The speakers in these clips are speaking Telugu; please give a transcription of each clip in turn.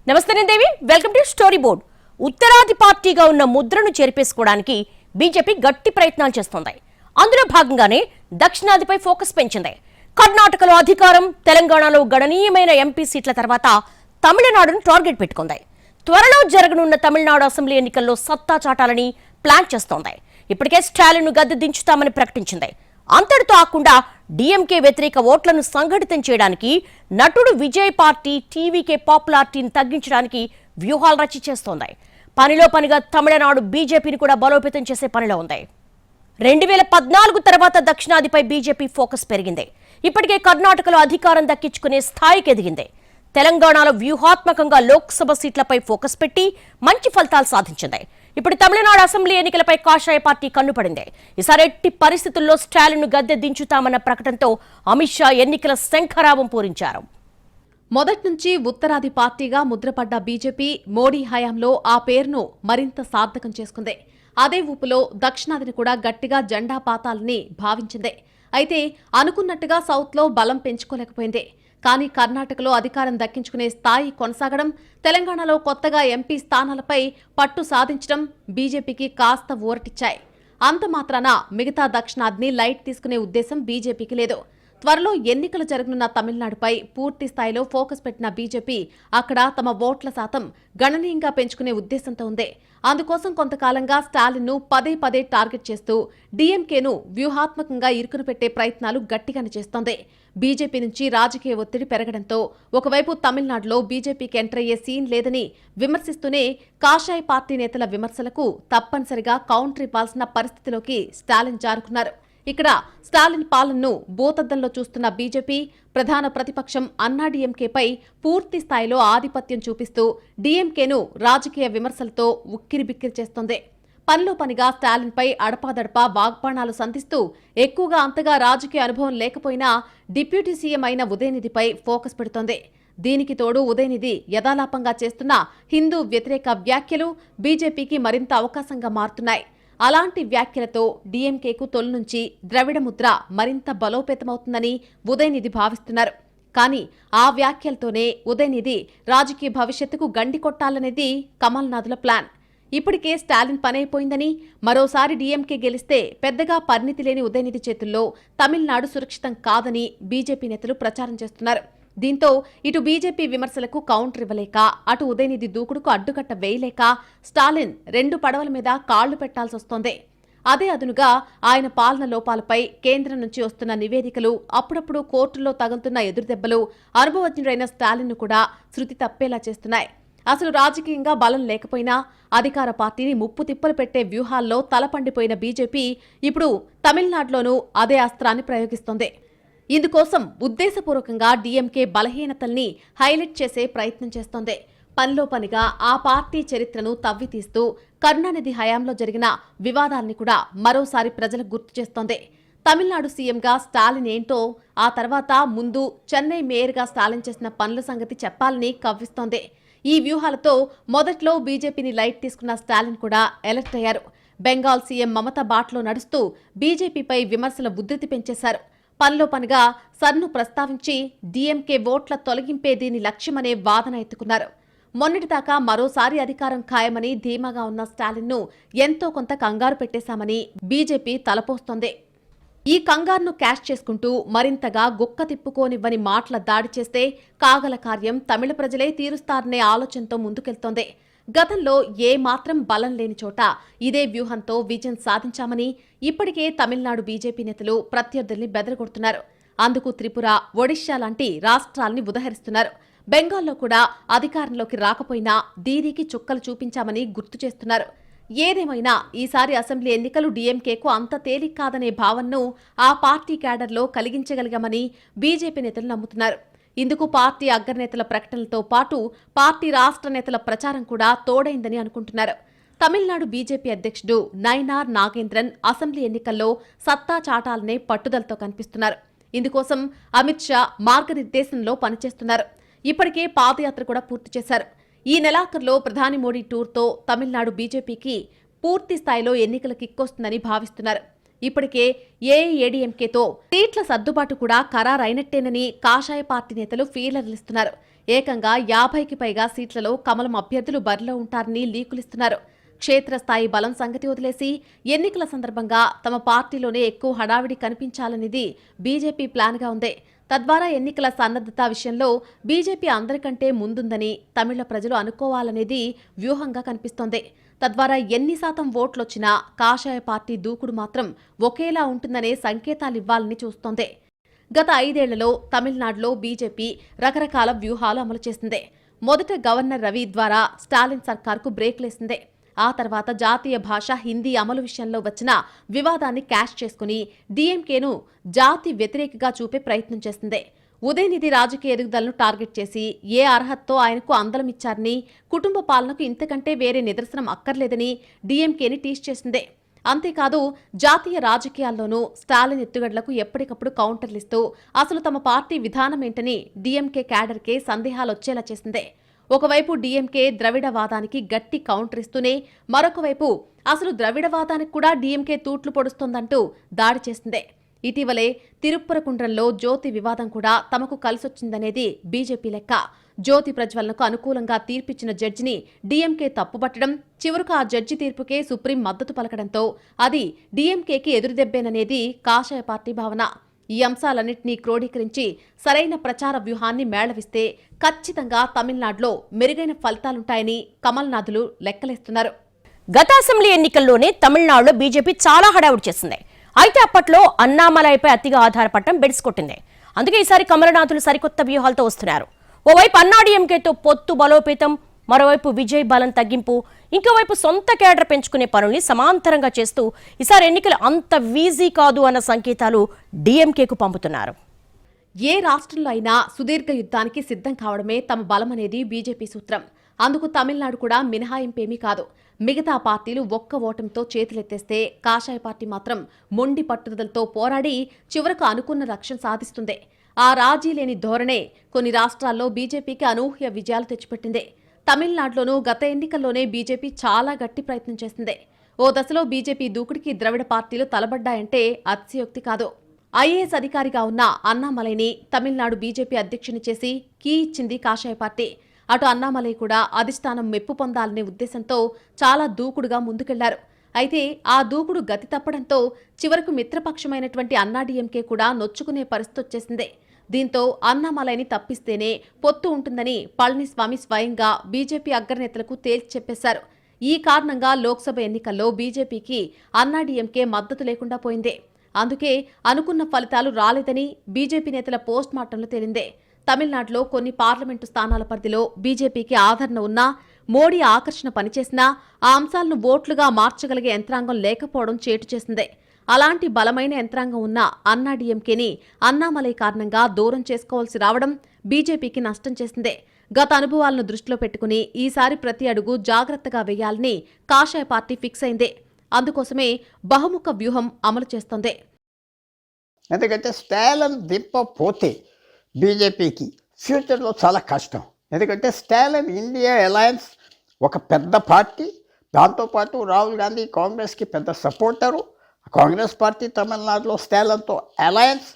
నమస్తే దేవి, వెల్కమ్ టు స్టోరీ బోర్డ్. ఉత్తరాది పార్టీగా ఉన్న ముద్రను చేర్పేసుకోవడానికి బీజేపీ గట్టి ప్రయత్నాలు చేస్తోంది. అందులో భాగంగానే దక్షిణాదిపై ఫోకస్ పెంచింది. కర్ణాటకలో అధికారం, తెలంగాణలో గణనీయమైన ఎంపీ సీట్ల తర్వాత తమిళనాడును టార్గెట్ పెట్టుకుంది. త్వరలో జరగనున్న తమిళనాడు అసెంబ్లీ ఎన్నికల్లో సత్తా చాటాలని ప్లాన్ చేస్తోంది. ఇప్పటికే స్టాలిన్ను గద్దె దించుతామని ప్రకటించింది. అంతటితో ఆకుండా డీఎంకే వ్యతిరేక ఓట్లను సంఘటితం చేయడానికి నటుడు విజయ్ పార్టీ టీవీకే పాపులారిటీని తగ్గించడానికి వ్యూహాలు రచి చేస్తోంది. పనిలో పనిగా తమిళనాడు బీజేపీని కూడా బలోపేతం చేసే పనిలో ఉంది. 2014 తర్వాత దక్షిణాదిపై బీజేపీ ఫోకస్ పెరిగింది. ఇప్పటికే కర్ణాటకలో అధికారం దక్కించుకునే స్థాయికి ఎదిగింది. తెలంగాణలో వ్యూహాత్మకంగా లోక్సభ సీట్లపై ఫోకస్ పెట్టి మంచి ఫలితాలు సాధించింది. ఇప్పుడు తమిళనాడు అసెంబ్లీ ఎన్నికలపై కాషాయ పార్టీ కన్నుపడింది. ఈసారి ఎట్టి పరిస్థితుల్లో స్టాలిన్ను గద్దె దించుతామన్న ప్రకటనతో అమిత్ షా ఎన్నికల శంఖరావం పూరించారు. మొదటి నుంచి ఉత్తరాది పార్టీగా ముద్రపడ్డ బీజేపీ మోడీ హయాంలో ఆ పేరును మరింత సార్థకం చేసుకుంది. అదే ఊపులో దక్షిణాదిని కూడా గట్టిగా జెండా పాతాలని భావించింది. అయితే అనుకున్నట్టుగా సౌత్లో బలం పెంచుకోలేకపోయింది. కానీ కర్ణాటకలో అధికారం దక్కించుకునే స్థాయి కొనసాగడం, తెలంగాణలో కొత్తగా ఎంపీ స్థానాలపై పట్టు సాధించడం బీజేపీకి కాస్త ఊరటిచ్చాయి. అంత మాత్రాన మిగతా దక్షిణాదిని లైట్ తీసుకునే ఉద్దేశం బీజేపీకి లేదు. త్వరలో ఎన్నికలు జరగనున్న తమిళనాడుపై పూర్తి స్థాయిలో ఫోకస్ పెట్టిన బీజేపీ అక్కడ తమ ఓట్ల శాతం గణనీయంగా పెంచుకునే ఉద్దేశంతో ఉంది. అందుకోసం కొంతకాలంగా స్టాలిన్ను పదే పదే టార్గెట్ చేస్తూ డీఎంకేను వ్యూహాత్మకంగా ఇరుకును పెట్టే ప్రయత్నాలు గట్టిగానే చేస్తోంది. బీజేపీ నుంచి రాజకీయ ఒత్తిడి పెరగడంతో ఒకవైపు తమిళనాడులో బీజేపీకి ఎంటర్ అయ్యే సీన్ లేదని విమర్శిస్తూనే కాషాయ పార్టీ నేతల విమర్శలకు తప్పనిసరిగా కౌంటర్ ఇవ్వాల్సిన పరిస్థితిలోకి స్టాలిన్ జారుకున్నారు. ఇక్కడ స్టాలిన్ పాలనను భూతద్దంలో చూస్తున్న బీజేపీ ప్రధాన ప్రతిపక్షం అన్నాడీఎంకేపై పూర్తి స్థాయిలో ఆధిపత్యం చూపిస్తూ డీఎంకేను రాజకీయ విమర్శలతో ఉక్కిరిబిక్కిరి చేస్తోంది. పనిలో పనిగా స్టాలిన్పై అడపాదడపా వాగ్బాణాలు సంధిస్తూ ఎక్కువగా అంతగా రాజకీయ అనుభవం లేకపోయినా డిప్యూటీ సీఎం అయిన ఉదయనిధిపై ఫోకస్ పెడుతోంది. దీనికి తోడు ఉదయనిధి యథాలాపంగా చేస్తున్న హిందూ వ్యతిరేక వ్యాఖ్యలు బీజేపీకి మరింత అవకాశంగా మారుతున్నాయి. అలాంటి వ్యాఖ్యలతో డీఎంకేకు తొలి నుంచి ద్రవిడ ముద్ర మరింత బలోపేతమవుతుందని ఉదయనిధి భావిస్తున్నారు. కానీ ఆ వ్యాఖ్యలతోనే ఉదయనిధి రాజకీయ భవిష్యత్తుకు గండి కొట్టాలనేది కమల్నాథుల ప్లాన్. ఇప్పటికే స్టాలిన్ పనైపోయిందని, మరోసారి డీఎంకే గెలిస్తే పెద్దగా పరిణితి లేని ఉదయనిధి చేతుల్లో తమిళనాడు సురక్షితం కాదని బీజేపీ నేతలు ప్రచారం చేస్తున్నారు. దీంతో ఇటు బీజేపీ విమర్శలకు కౌంటర్ ఇవ్వలేక, అటు ఉదయనిధి దూకుడుకు అడ్డుకట్ట వేయలేక స్టాలిన్ 2 పడవల మీద కాళ్లు పెట్టాల్సి వస్తోంది. అదే అదునుగా ఆయన పాలన లోపాలపై కేంద్రం నుంచి వస్తున్న నివేదికలు, అప్పుడప్పుడు కోర్టుల్లో తగులుతున్న ఎదురుదెబ్బలు అనుభవజ్ఞుడైన స్టాలిన్ను కూడా శృతి తప్పేలా చేస్తున్నాయి. అసలు రాజకీయంగా బలం లేకపోయినా అధికార పార్టీని ముప్పు తిప్పలు పెట్టే వ్యూహాల్లో తలపండిపోయిన బీజేపీ ఇప్పుడు తమిళనాడులోనూ అదే అస్త్రాన్ని ప్రయోగిస్తోంది. ఇందుకోసం ఉద్దేశపూర్వకంగా డీఎంకే బలహీనతల్ని హైలైట్ చేసే ప్రయత్నం చేస్తోంది. పనిలో పనిగా ఆ పార్టీ చరిత్రను తవ్వితీస్తూ కరుణానిధి హయాంలో జరిగిన వివాదాల్ని కూడా మరోసారి ప్రజలకు గుర్తు చేస్తోంది. తమిళనాడు సీఎంగా స్టాలిన్ ఏంటో, ఆ తర్వాత ముందు చెన్నై మేయర్గా స్టాలిన్ చేసిన పనుల సంగతి చెప్పాలని కవ్విస్తోంది. ఈ వ్యూహాలతో మొదట్లో బీజేపీని లైట్ తీసుకున్న స్టాలిన్ కూడా అలర్ట్ అయ్యారు. బెంగాల్ సీఎం మమతా బాటలో నడుస్తూ బీజేపీపై విమర్శల ఉధృతి పెంచేశారు. పనిలో పనిగా సర్ను ప్రస్తావించి డీఎంకే ఓట్ల తొలగింపే దీని లక్ష్యమనే వాదన ఎత్తుకున్నారు. మొన్నటిదాకా మరోసారి అధికారం ఖాయమని ధీమాగా ఉన్న స్టాలిన్ను ఎంతో కొంత కంగారు పెట్టేశామని బీజేపీ తలపోస్తోంది. ఈ కంగారును క్యాష్ చేసుకుంటూ మరింతగా గుక్క తిప్పుకోనివ్వని మాటల దాడి చేస్తే కాగల కార్యం తమిళ ప్రజలే తీరుస్తారనే ఆలోచనతో ముందుకెళ్తోంది. గతంలో ఏ మాత్రం బలం లేని చోట ఇదే వ్యూహంతో విజయం సాధించామని ఇప్పటికే తమిళనాడు బీజేపీ నేతలు ప్రత్యర్థుల్ని బెదరగొడుతున్నారు. అందుకు త్రిపుర, ఒడిశా లాంటి రాష్ట్రాల్ని ఉదహరిస్తున్నారు. బెంగాల్లో కూడా అధికారంలోకి రాకపోయినా దీదీకి చుక్కలు చూపించామని గుర్తు చేస్తున్నారు. ఏదేమైనా ఈసారి అసెంబ్లీ ఎన్నికలు డీఎంకేకు అంత తేలిక కాదనే భావనను ఆ పార్టీ క్యాడర్లో కలిగించగలిగామని బీజేపీ నేతలు నమ్ముతున్నారు. ఇందుకు పార్టీ అగ్రనేతల ప్రకటనలతో పాటు పార్టీ రాష్ట్ర నేతల ప్రచారం కూడా తోడైందని అనుకుంటున్నారు. తమిళనాడు బీజేపీ అధ్యక్షుడు నైనార్ నాగేంద్రన్ అసెంబ్లీ ఎన్నికల్లో సత్తా చాటాలనే పట్టుదలతో కనిపిస్తున్నారు. ఇందుకోసం అమిత్ షా మార్గనిర్దేశంలో పనిచేస్తున్నారు. ఇప్పటికే పాదయాత్ర కూడా పూర్తి చేశారు. ఈ నెలాఖరులో ప్రధాని మోడీ టూర్తో తమిళనాడు బీజేపీకి పూర్తి స్థాయిలో ఎన్నికల కిక్కొస్తుందని భావిస్తున్నారు. ఇప్పటికే ఏఐఏడీఎంకేతో సీట్ల సర్దుబాటు కూడా ఖరారైనట్టేనని కాషాయ పార్టీ నేతలు ఫీలర్లిస్తున్నారు. ఏకంగా 50కి పైగా సీట్లలో కమలం అభ్యర్థులు బరిలో ఉంటారని లీకులిస్తున్నారు. క్షేత్రస్థాయి బలం సంగతి వదిలేసి ఎన్నికల సందర్భంగా తమ పార్టీలోనే ఎక్కువ హడావిడి కనిపించాలనేది బీజేపీ ప్లాన్గా ఉంది. తద్వారా ఎన్నికల సన్నద్ధత విషయంలో బీజేపీ అందరికంటే ముందుందని తమిళ ప్రజలు అనుకోవాలనేది వ్యూహంగా కనిపిస్తోంది. తద్వారా ఎన్ని శాతం ఓట్లొచ్చినా కాషాయ పార్టీ దూకుడు మాత్రం ఒకేలా ఉంటుందనే సంకేతాలివ్వాలని చూస్తోంది. గత 5 ఏళ్లలో తమిళనాడులో బీజేపీ రకరకాల వ్యూహాలు అమలు చేసింది. మొదట గవర్నర్ రవి ద్వారా స్టాలిన్ సర్కార్కు బ్రేక్లేసింది. ఆ తర్వాత జాతీయ భాష హిందీ అమలు విషయంలో వచ్చిన వివాదాన్ని క్యాష్ చేసుకుని డీఎంకేను జాతి వ్యతిరేకగా చూపే ప్రయత్నం చేసింది. ఉదయనిధి రాజకీయ ఎదుగుదలను టార్గెట్ చేసి ఏ అర్హతతో ఆయనకు అందలమిచ్చారని, కుటుంబ పాలనకు ఇంతకంటే వేరే నిదర్శనం అక్కర్లేదని డీఎంకేని టీస్ చేసింది. అంతేకాదు జాతీయ రాజకీయాల్లోనూ స్టాలిన్ ఎత్తుగడలకు ఎప్పటికప్పుడు కౌంటర్లిస్తూ అసలు తమ పార్టీ విధానమేంటని డీఎంకే క్యాడర్కే సందేహాలొచ్చేలా చేసింది. ఒకవైపు డీఎంకే ద్రవిడవాదానికి గట్టి కౌంటర్ ఇస్తూనే మరొక వైపు అసలు ద్రవిడవాదానికి కూడా డీఎంకే తూట్లు పొడుస్తోందంటూ దాడి చేసింది. ఇటీవలే తిరుప్పరకుండ్రంలో జ్యోతి వివాదం కూడా తమకు కలిసొచ్చిందనేది బీజేపీ లెక్క. జ్యోతి ప్రజ్వలనకు అనుకూలంగా తీర్పిచ్చిన జడ్జిని డీఎంకే తప్పుపట్టడం, చివరకు ఆ జడ్జి తీర్పుకే సుప్రీం మద్దతు పలకడంతో అది డీఎంకేకి ఎదురుదెబ్బేననేది కాషాయ పార్టీ భావన. ఈ అంశాలన్నింటినీ క్రోడీకరించి సరైన ప్రచార వ్యూహాన్ని మేళవిస్తే ఖచ్చితంగా తమిళనాడులో మెరుగైన ఫలితాలుంటాయని కమల్నాథులు లెక్కలేస్తున్నారు. గత అసెంబ్లీ ఎన్నికల్లోనే తమిళనాడులో బీజేపీ చాలా హడావుడి చేసింది. అయితే అప్పట్లో అన్నామలైపై అతిగా ఆధారపడటం బెడిసికొట్టింది. అందుకే ఈసారి కమలనాథులు సరికొత్త వ్యూహాలతో వస్తున్నారు. ఓవైపు అన్నాడీఎంకేతో పొత్తు బలోపేతం, మరోవైపు విజయ్ బలం తగ్గింపు, ఇంకోవైపు సొంత కేడర్ పెంచుకునే పనుల్ని సమాంతరంగా చేస్తూ ఈసారి ఎన్నికలు అంత వీజీ కాదు అన్న సంకేతాలు డీఎంకేకు పంపుతున్నారు. ఏ రాష్ట్రంలో అయినా సుదీర్ఘ యుద్ధానికి సిద్ధం కావడమే తమ బలమనేది బీజేపీ సూత్రం. అందుకు తమిళనాడు కూడా మినహాయింపేమీ కాదు. మిగతా పార్టీలు ఒక్క ఓటమితో చేతులెత్తేస్తే కాషాయ పార్టీ మాత్రం మొండి పట్టుదలతో పోరాడి చివరకు అనుకున్న లక్ష్యం సాధిస్తుంది. ఆ రాజీ లేని ధోరణే కొన్ని రాష్ట్రాల్లో బీజేపీకి అనూహ్య విజయాలు తెచ్చిపెట్టింది. తమిళనాడులోనూ గత ఎన్నికల్లోనే బీజేపీ చాలా గట్టి ప్రయత్నం చేసింది. ఓ దశలో బీజేపీ దూకుడికి ద్రవిడ పార్టీలు తలబడ్డాయంటే అతిశయోక్తి కాదు. ఐఏఎస్ అధికారిగా ఉన్న అన్నామలైని తమిళనాడు బీజేపీ అధ్యక్షుని చేసి కీ ఇచ్చింది కాషాయ పార్టీ. అటు అన్నామలై కూడా అధిష్టానం మెప్పు పొందాలనే ఉద్దేశంతో చాలా దూకుడుగా ముందుకెళ్లారు. అయితే ఆ దూకుడు గతి తప్పడంతో చివరకు మిత్రపక్షమైనటువంటి అన్నాడీఎంకే కూడా నొచ్చుకునే పరిస్థితి వచ్చేసింది. దీంతో అన్నామలైని తప్పిస్తేనే పొత్తు ఉంటుందని పళనిస్వామి స్వయంగా బీజేపీ అగ్రనేతలకు తేల్చి చెప్పేశారు. ఈ కారణంగా లోక్సభ ఎన్నికల్లో బీజేపీకి అన్నాడీఎంకే మద్దతు లేకుండా పోయింది. అందుకే అనుకున్న ఫలితాలు రాలేదని బీజేపీ నేతల పోస్ట్ మార్టంలో తేలిందే. తమిళనాడులో కొన్ని పార్లమెంటు స్థానాల పరిధిలో బీజేపీకి ఆదరణ ఉన్నా, మోడీ ఆకర్షణ పనిచేసినా ఆ అంశాలను ఓట్లుగా మార్చగలిగే యంత్రాంగం లేకపోవడం చేటు చేసిందే. అలాంటి బలమైన యంత్రాంగం ఉన్న అన్నాడీఎంకేని అన్నామలై కారణంగా దూరం చేసుకోవాల్సి రావడం బీజేపీకి నష్టం చేసిందే. గత అనుభవాలను దృష్టిలో పెట్టుకుని ఈసారి ప్రతి అడుగు జాగ్రత్తగా వేయాలని కాషాయ పార్టీ ఫిక్స్ అయిందే. అందుకోసమే బహుముఖ వ్యూహం అమలు చేస్తోంది. ఎందుకంటే స్టాలిన్ దింపపోతే బీజేపీకి ఫ్యూచర్లో చాలా కష్టం. ఎందుకంటే స్టాలిన్ ఇండియా అలయన్స్ ఒక పెద్ద పార్టీ, దాంతోపాటు రాహుల్ గాంధీ కాంగ్రెస్కి పెద్ద సపోర్టరు. కాంగ్రెస్ పార్టీ తమిళనాడులో స్టాలిన్తో అలయన్స్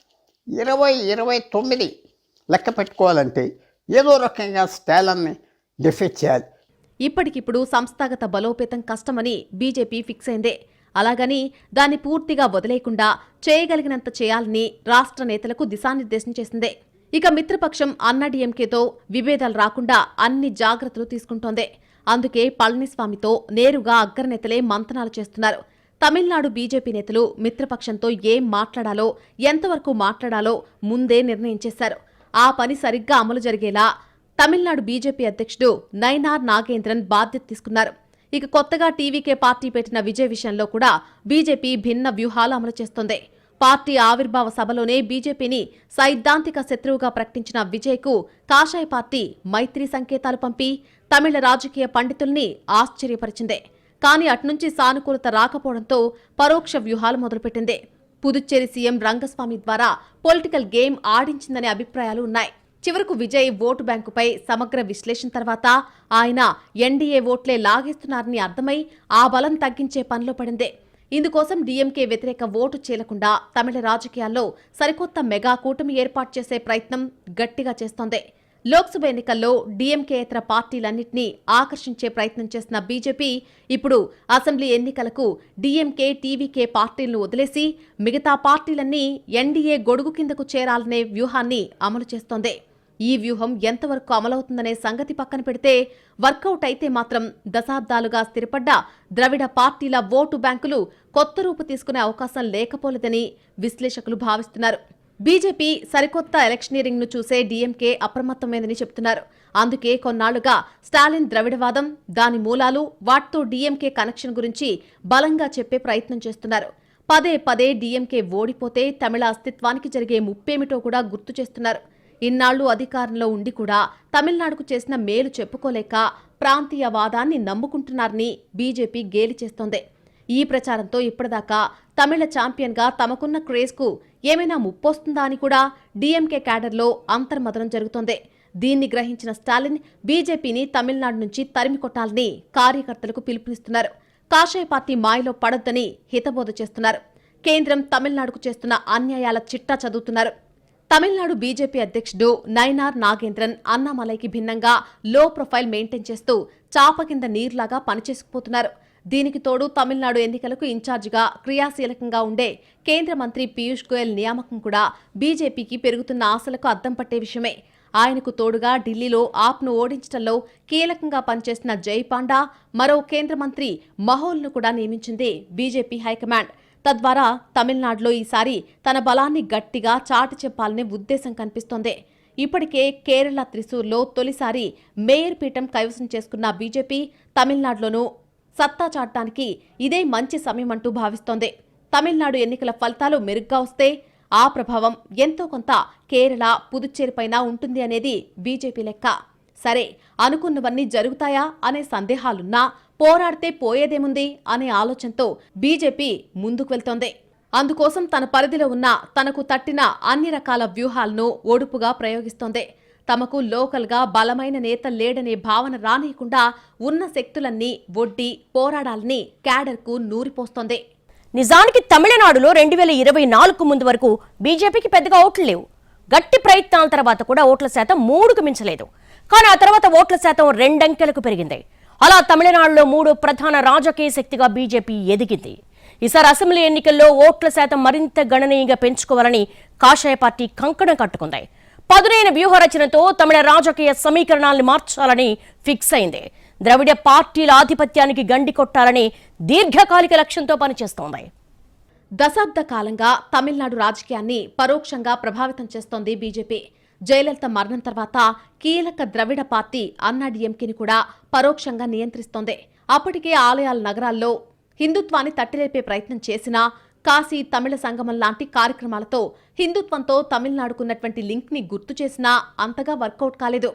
2029 లెక్క పెట్టుకోవాలంటే ఏదో రకంగా స్టాలిన్ని డిఫీట్ చేయాలి. ఇప్పటికిప్పుడు సంస్థాగత బలోపేతం కష్టమని బీజేపీ ఫిక్స్ అయిందే. అలాగని దాన్ని పూర్తిగా వదిలేయకుండా చేయగలిగినంత చేయాలని రాష్ట్ర నేతలకు దిశానిర్దేశం చేసిందే. ఇక మిత్రపక్షం అన్నాడీఎంకేతో విభేదాలు రాకుండా అన్ని జాగ్రత్తలు తీసుకుంటోంది. అందుకే పళనిస్వామితో నేరుగా అగ్రనేతలే మంతనాలు చేస్తున్నారు. తమిళనాడు బీజేపీ నేతలు మిత్రపక్షంతో ఏం మాట్లాడాలో, ఎంతవరకు మాట్లాడాలో ముందే నిర్ణయించేశారు. ఆ పని సరిగ్గా అమలు జరిగేలా తమిళనాడు బీజేపీ అధ్యక్షుడు నైనార్ నాగేంద్రన్ బాధ్యత తీసుకున్నారు. ఇక కొత్తగా టీవీకే పార్టీ పెట్టిన విజయ్ విషయంలో కూడా బీజేపీ భిన్న వ్యూహాలు అమలు చేస్తోంది. పార్టీ ఆవిర్భావ సభలోనే బీజేపీని సైద్ధాంతిక శత్రువుగా ప్రకటించిన విజయ్కు కాషాయ పార్టీ మైత్రి సంకేతాలు పంపి తమిళ రాజకీయ పండితుల్ని ఆశ్చర్యపరిచింది. కానీ అట్నుంచి సానుకూలత రాకపోవడంతో పరోక్ష వ్యూహాలు మొదలుపెట్టింది. పుదుచ్చేరి సీఎం రంగస్వామి ద్వారా పొలిటికల్ గేమ్ ఆడించిందనే అభిప్రాయాలు ఉన్నాయి. చివరకు విజయ్ ఓటు బ్యాంకుపై సమగ్ర విశ్లేషణ తర్వాత ఆయన ఎన్డీఏ ఓట్లే లాగేస్తున్నారని అర్థమై ఆ బలం తగ్గించే పనిలో పడిందే. ఇందుకోసం డీఎంకే వ్యతిరేక ఓటు చీలకుండా తమిళ రాజకీయాల్లో సరికొత్త మెగా కూటమి ఏర్పాటు చేసే ప్రయత్నం గట్టిగా చేస్తోంది. లోక్సభ ఎన్నికల్లో డీఎంకేయేతర పార్టీలన్నింటినీ ఆకర్షించే ప్రయత్నం చేసిన బీజేపీ ఇప్పుడు అసెంబ్లీ ఎన్నికలకు డీఎంకే, టీవీకే పార్టీలను వదిలేసి మిగతా పార్టీలన్నీ ఎన్డీఏ గొడుగు కిందకు చేరాలనే వ్యూహాన్ని అమలు చేస్తోంది. ఈ వ్యూహం ఎంతవరకు అమలవుతుందనే సంగతి పక్కన పెడితే వర్కౌట్ అయితే మాత్రం దశాబ్దాలుగా స్థిరపడ్డ ద్రవిడ పార్టీల ఓటు బ్యాంకులు కొత్త రూపు తీసుకునే అవకాశం లేకపోలేదని విశ్లేషకులు భావిస్తున్నారు. బీజేపీ సరికొత్త ఎలక్షనీరింగ్ ను చూసే డీఎంకే అప్రమత్తమైందని చెబుతున్నారు. అందుకే కొన్నాళ్లుగా స్టాలిన్ ద్రవిడవాదం, దాని మూలాలు, వాటితో డీఎంకే కనెక్షన్ గురించి బలంగా చెప్పే ప్రయత్నం చేస్తున్నారు. పదే పదే డీఎంకే ఓడిపోతే తమిళ అస్తిత్వానికి జరిగే ముప్పేమిటో కూడా గుర్తు చేస్తున్నారు. ఇన్నాళ్లు అధికారంలో ఉండి కూడా తమిళనాడుకు చేసిన మేలు చెప్పుకోలేక ప్రాంతీయవాదాన్ని నమ్ముకుంటున్నారని బీజేపీ గేలి చేస్తోంది. ఈ ప్రచారంతో ఇప్పటిదాకా తమిళ ఛాంపియన్గా తమకున్న క్రేజ్కు ఏమైనా ముప్పొస్తుందా అని కూడా డీఎంకే క్యాడర్లో అంతర్మదనం జరుగుతోంది. దీన్ని గ్రహించిన స్టాలిన్ బీజేపీని తమిళనాడు నుంచి తరిమి కొట్టాలని కార్యకర్తలకు పిలుపునిస్తున్నారు. కాషాయ పార్టీ మాయలో పడొద్దని హితబోధ చేస్తున్నారు. కేంద్రం తమిళనాడుకు చేస్తున్న అన్యాయాల చిట్టా చదువుతున్నారు. తమిళనాడు బీజేపీ అధ్యక్షుడు నయనార్ నాగేంద్రన్ అన్నామలైకి భిన్నంగా లో ప్రొఫైల్ మెయింటైన్ చేస్తూ చాప కింద నీరులాగా పనిచేసుకుపోతున్నారు. దీనికి తోడు తమిళనాడు ఎన్నికలకు ఇన్ఛార్జిగా క్రియాశీలకంగా ఉండే కేంద్ర మంత్రి పీయూష్ గోయల్ నియామకం కూడా బీజేపీకి పెరుగుతున్న ఆశలకు అద్దం పట్టే విషయమే. ఆయనకు తోడుగా ఢిల్లీలో ఆప్ను ఓడించడంలో కీలకంగా పనిచేసిన జైపాండా, మరో కేంద్ర మంత్రి మహోల్ను కూడా నియమించింది బీజేపీ హైకమాండ్. తద్వారా తమిళనాడులో ఈసారి తన బలాన్ని గట్టిగా చాటి చెప్పాలనే ఉద్దేశం కనిపిస్తోంది. ఇప్పటికే కేరళ త్రిశూర్లో తొలిసారి మేయర్ పీఠం కైవసం చేసుకున్న బీజేపీ తమిళనాడులోనూ సత్తా చాటడానికి ఇదే మంచి సమయమంటూ భావిస్తోంది. తమిళనాడు ఎన్నికల ఫలితాలు మెరుగ్గా వస్తే ఆ ప్రభావం ఎంతో కొంత కేరళ, పుదుచ్చేరిపైన ఉంటుంది అనేది బీజేపీ లెక్క. సరే, అనుకున్నవన్నీ జరుగుతాయా అనే సందేహాలున్నా పోరాడితే పోయేదేముంది అనే ఆలోచనతో బీజేపీ ముందుకు వెళ్తోంది. అందుకోసం తన పరిధిలో ఉన్న తనకు తట్టిన అన్ని రకాల వ్యూహాలను ఒడుపుగా ప్రయోగిస్తోంది. తమకు లోకల్గా బలమైన నేత లేడనే భావన రానియకుండా ఉన్న శక్తులన్నీ ఒడ్డి పోరాడాలని క్యాడర్కు నూరిపోస్తోంది. నిజానికి తమిళనాడులో 2024 ముందు వరకు బీజేపీకి పెద్దగా ఓట్లు లేవు. గట్టి ప్రయత్నాల తర్వాత కూడా ఓట్ల శాతం 3కు మించలేదు. కానీ ఆ తర్వాత ఓట్ల శాతం 2 అంకెలకు పెరిగింది. అలా తమిళనాడులో 3 ప్రధాన రాజకీయ శక్తిగా బీజేపీ ఎదిగింది. ఈసారి అసెంబ్లీ ఎన్నికల్లో ఓట్ల శాతం మరింత గణనీయంగా పెంచుకోవాలని కాషాయ పార్టీ కంకణం కట్టుకుంది. పదునైన వ్యూహ రచనతో తమిళ రాజకీయ సమీకరణాలను మార్చాలని ఫిక్స్ అయింది. ద్రవిడ పార్టీల ఆధిపత్యానికి గండి కొట్టాలని దీర్ఘకాలిక లక్ష్యంతో పనిచేస్తోంది. దశాబ్ద కాలంగా తమిళనాడు రాజకీయాన్ని పరోక్షంగా ప్రభావితం చేస్తోంది బీజేపీ. జయలలిత మరణం తర్వాత కీలక ద్రవిడ పార్టీ అన్నాడీఎంకేని కూడా పరోక్షంగా నియంత్రిస్తోంది. అప్పటికే ఆలయాల నగరాల్లో హిందుత్వాన్ని తట్టిలేపే ప్రయత్నం చేసినా, కాశీ తమిళ సంగమం లాంటి కార్యక్రమాలతో హిందుత్వంతో తమిళనాడుకున్నటువంటి లింక్ని గుర్తు చేసినా అంతగా వర్కౌట్ కాలేదు.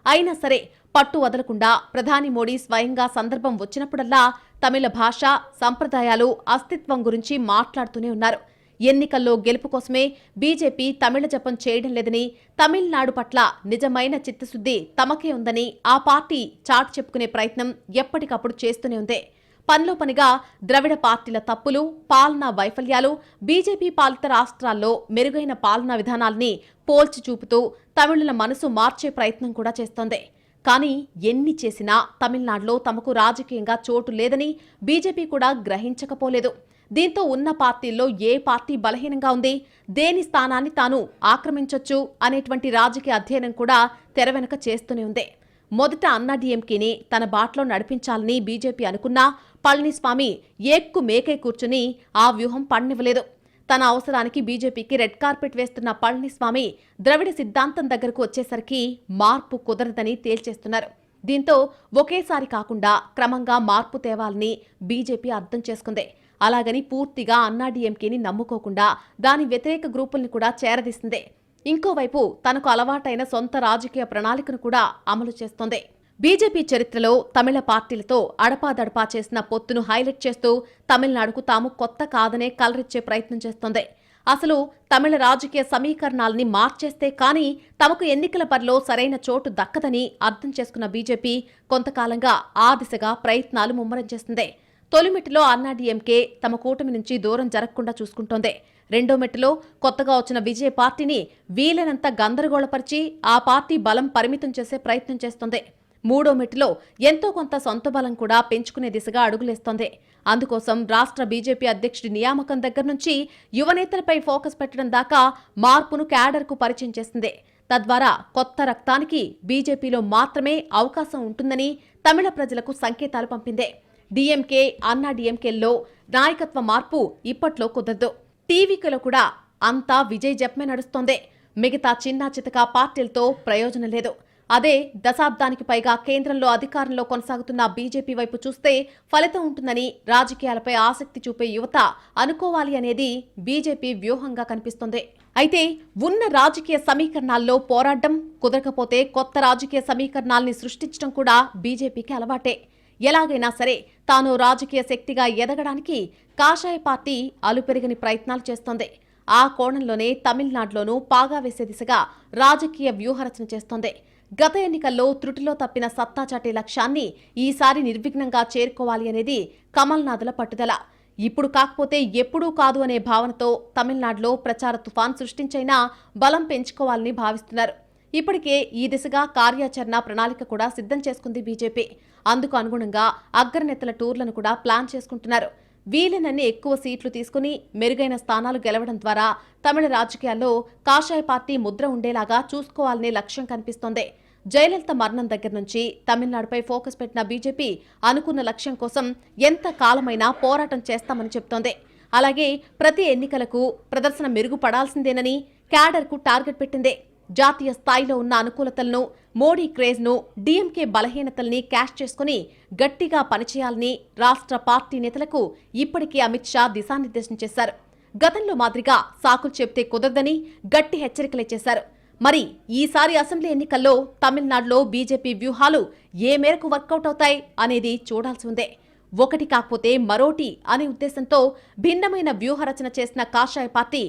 అయినా సరే పట్టు వదలకుండా ప్రధాని మోడీ స్వయంగా సందర్భం వచ్చినప్పుడల్లా తమిళ భాష, సంప్రదాయాలు, అస్తిత్వం గురించి మాట్లాడుతూనే ఉన్నారు. ఎన్నికల్లో గెలుపు కోసమే బీజేపీ తమిళ జపం చేయడం లేదని, తమిళనాడు పట్ల నిజమైన చిత్తశుద్ధి తమకే ఉందని ఆ పార్టీ చాటు చెప్పుకునే ప్రయత్నం ఎప్పటికప్పుడు చేస్తూనే ఉంది. పనిలో పనిగా ద్రవిడ పార్టీల తప్పులు, పాలనా వైఫల్యాలు, బీజేపీ పాలిత రాష్ట్రాల్లో మెరుగైన పాలనా విధానాల్ని పోల్చి చూపుతూ తమిళుల మనసు మార్చే ప్రయత్నం కూడా చేస్తోంది. కానీ ఎన్ని చేసినా తమిళనాడులో తమకు రాజకీయంగా చోటు లేదని బీజేపీ కూడా గ్రహించకపోలేదు. దీంతో ఉన్న పార్టీల్లో ఏ పార్టీ బలహీనంగా ఉంది, దేని స్థానాన్ని తాను ఆక్రమించొచ్చు అనేటువంటి రాజకీయ అధ్యయనం కూడా తెర వెనుక చేస్తూనే ఉంది. మొదట అన్నాడీఎంకేని తన బాటలో నడిపించాలని బీజేపీ అనుకున్నా పళనిస్వామి ఏక్కు మేకై కూర్చుని ఆ వ్యూహం పడనివ్వలేదు. తన అవసరానికి బీజేపీకి రెడ్ కార్పెట్ వేస్తున్న పళనిస్వామి ద్రవిడ సిద్ధాంతం దగ్గరకు వచ్చేసరికి మార్పు కుదరదని తేల్చేస్తున్నారు. దీంతో ఒకేసారి కాకుండా క్రమంగా మార్పు తేవాలని బీజేపీ అర్థం చేసుకుంది. అలాగని పూర్తిగా అన్నాడీఎంకేని నమ్ముకోకుండా దాని వ్యతిరేక గ్రూపుల్ని కూడా చేరదీసింది. ఇంకోవైపు తనకు అలవాటైన సొంత రాజకీయ ప్రణాళికను కూడా అమలు చేస్తోంది. బీజేపీ చరిత్రలో తమిళ పార్టీలతో అడపాదడపా చేసిన పొత్తును హైలైట్ చేస్తూ తమిళనాడుకు తాము కొత్త కాదనే కలరిచ్చే ప్రయత్నం చేస్తోంది. అసలు తమిళ రాజకీయ సమీకరణాలని మార్చేస్తే కానీ తమకు ఎన్నికల బరిలో సరైన చోటు దక్కదని అర్థం చేసుకున్న బీజేపీ కొంతకాలంగా ఆ దిశగా ప్రయత్నాలు ముమ్మరం చేస్తుంది. తొలిమిటిలో అన్నాడీఎంకే తమ కూటమి నుంచి దూరం జరగకుండా చూసుకుంటోంది. రెండో మెట్టులో కొత్తగా వచ్చిన విజయ్ పార్టీని వీలైనంత గందరగోళపరిచి ఆ పార్టీ బలం పరిమితం చేసే ప్రయత్నం చేస్తోంది. మూడో మెట్టులో ఎంతో కొంత సొంత బలం కూడా పెంచుకునే దిశగా అడుగులేస్తోంది. అందుకోసం రాష్ట్ర బీజేపీ అధ్యక్షుడి నియామకం దగ్గర నుంచి యువనేతలపై ఫోకస్ పెట్టడం దాకా మార్పును క్యాడర్కు పరిచయం చేసింది. తద్వారా కొత్త రక్తానికి బీజేపీలో మాత్రమే అవకాశం ఉంటుందని తమిళ ప్రజలకు సంకేతాలు పంపింది. డీఎంకే, అన్నా డీఎంకేల్లో నాయకత్వ మార్పు ఇప్పట్లో కుదరదు. టీవీకేలో కూడా అంతా విజయ్ జపమే నడుస్తోంది. మిగతా చిన్నా చితకా పార్టీలతో ప్రయోజనం లేదు. అదే దశాబ్దానికి పైగా కేంద్రంలో అధికారంలో కొనసాగుతున్న బీజేపీ వైపు చూస్తే ఫలితం ఉంటుందని రాజకీయాలపై ఆసక్తి చూపే యువత అనుకోవాలి అనేది బీజేపీ వ్యూహంగా కనిపిస్తోంది. అయితే ఉన్న రాజకీయ సమీకరణాల్లో పోరాటం, కుదరకపోతే కొత్త రాజకీయ సమీకరణాల్ని సృష్టించడం కూడా బీజేపీకి అలవాటే. ఎలాగైనా సరే తాను రాజకీయ శక్తిగా ఎదగడానికి కాషాయ పార్టీ అలుపెరగని ప్రయత్నాలు చేస్తోంది. ఆ కోణంలోనే తమిళనాడులోనూ పాగా వేసే దిశగా రాజకీయ వ్యూహరచన చేస్తోంది. గత ఎన్నికల్లో త్రుటిలో తప్పిన సత్తా చాటే లక్ష్యాన్ని ఈసారి నిర్విఘ్నంగా చేరుకోవాలి అనేది కమల్నాథుల పట్టుదల. ఇప్పుడు కాకపోతే ఎప్పుడూ కాదు అనే భావనతో తమిళనాడులో ప్రచార తుఫాన్ సృష్టించైనా బలం పెంచుకోవాలని భావిస్తున్నారు. ఇప్పటికే ఈ దిశగా కార్యాచరణ ప్రణాళిక కూడా సిద్ధం చేసుకుంది బీజేపీ. అందుకు అనుగుణంగా అగ్రనేతల టూర్లను కూడా ప్లాన్ చేసుకుంటున్నారు. వీలైనన్ని ఎక్కువ సీట్లు తీసుకుని మెరుగైన స్థానాలు గెలవడం ద్వారా తమిళ రాజకీయాల్లో కాషాయ పార్టీ ముద్ర ఉండేలాగా చూసుకోవాలనే లక్ష్యం కనిపిస్తోంది. జయలలిత మరణం దగ్గర నుంచి తమిళనాడుపై ఫోకస్ పెట్టిన బీజేపీ అనుకున్న లక్ష్యం కోసం ఎంత కాలమైనా పోరాటం చేస్తామని చెప్తోంది. అలాగే ప్రతి ఎన్నికలకు ప్రదర్శన మెరుగుపడాల్సిందేనని క్యాడర్కు టార్గెట్ పెట్టింది. జాతీయ స్థాయిలో ఉన్న అనుకూలతలను, మోడీ క్రేజ్ను, డీఎంకే బలహీనతల్ని క్యాష్ చేసుకుని గట్టిగా పనిచేయాలని రాష్ట్ర పార్టీ నేతలకు ఇప్పటికే అమిత్ షా దిశానిర్దేశం చేశారు. గతంలో మాదిరిగా సాకులు చెప్తే కుదరదని గట్టి హెచ్చరికలే చేశారు. మరి ఈసారి అసెంబ్లీ ఎన్నికల్లో తమిళనాడులో బీజేపీ వ్యూహాలు ఏ మేరకు వర్కౌట్ అవుతాయి అనేది చూడాల్సి ఉంది. ఒకటి కాకపోతే మరోటి అనే ఉద్దేశంతో భిన్నమైన వ్యూహరచన చేసిన కాషాయ పార్టీ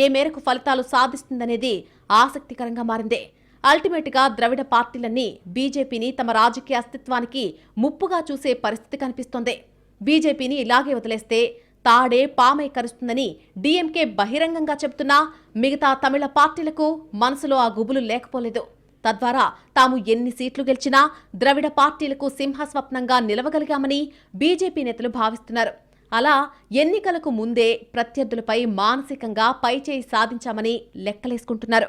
ఏ మేరకు ఫలితాలు సాధిస్తుందనేది ఆసక్తికరంగా మారింది. అల్టిమేట్గా ద్రవిడ పార్టీలన్నీ బీజేపీని తమ రాజకీయ అస్తిత్వానికి ముప్పుగా చూసే పరిస్థితి కనిపిస్తోంది. బీజేపీని ఇలాగే వదిలేస్తే తాడే పామై కరుస్తుందని డీఎంకే బహిరంగంగా చెబుతున్నా మిగతా తమిళ పార్టీలకు మనసులో ఆ గుబులు లేకపోలేదు. తద్వారా తాము ఎన్ని సీట్లు గెలిచినా ద్రవిడ పార్టీలకు సింహస్వప్నంగా నిలవగలిగామని బీజేపీ నేతలు భావిస్తున్నారు. అలా ఎన్నికలకు ముందే ప్రత్యర్థులపై మానసికంగా పైచేయి సాధించామని లెక్కలేసుకుంటున్నారు.